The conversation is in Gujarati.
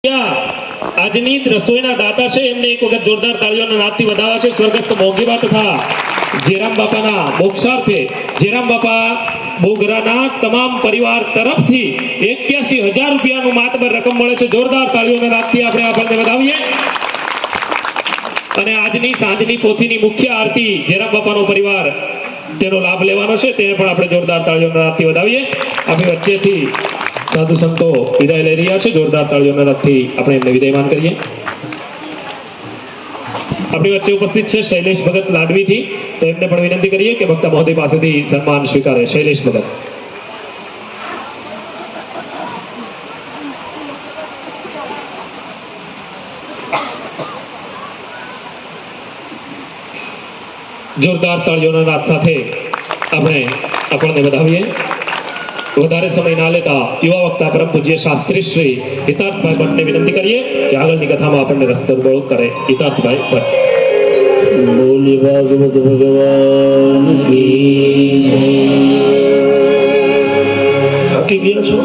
આજની રસોઈના દાતા છે એમને એક વખત જોરદાર તાળીઓના નાદથી વધાવવા છે સ્વર્ગસ્થ મોંઘીબા તથા જેરામ બાપાના મોક્ષાર્થે જેરામ બાપા બોગરાના તમામ પરિવાર તરફથી 81,000 રૂપિયાનું માતબર રકમ મળે છે. જોરદાર તાળીઓના નાદથી આપણે આપણને વધાવીએ. અને આજની સાંજની પોથીની મુખ્ય આરતી જેરામ બાપાનો પરિવાર તેનો લાભ લેવાનો છે, તેને પણ આપણે જોરદાર તાળીઓના નાદથી વધાવીએ. આપણી વચ્ચેથી સાધુ સંતો વિદાય લઈ રહ્યા છે. જોરદાર તાળીઓના નાદથી આપણે એમને વિદાયમાન કરીએ. આપણી વચ્ચે ઉપસ્થિત છે શૈલેષ ભગત લાડવીથી, તો એમને પણ વિનંતી કરીએ કે વક્તા મહોદય પાસેથી સન્માન સ્વીકારે. શૈલેષ ભગત. જોરદાર તાળીઓના નાદ સાથે આપણે આપણને વધાવીએ. વધારે સમય ના લેતા યુવા વક્તા પરમ પૂજ્ય શાસ્ત્રી શ્રી હિતાર્થભાઈ ભટ્ટને વિનંતી કરીએ કે આગળની કથામાં આપણને રસ્તો કરે. હિતાર્થભાઈ ભટ્ટ. બોલી ભાગવત ભગવાન કી જય. થાકી ગયા છો?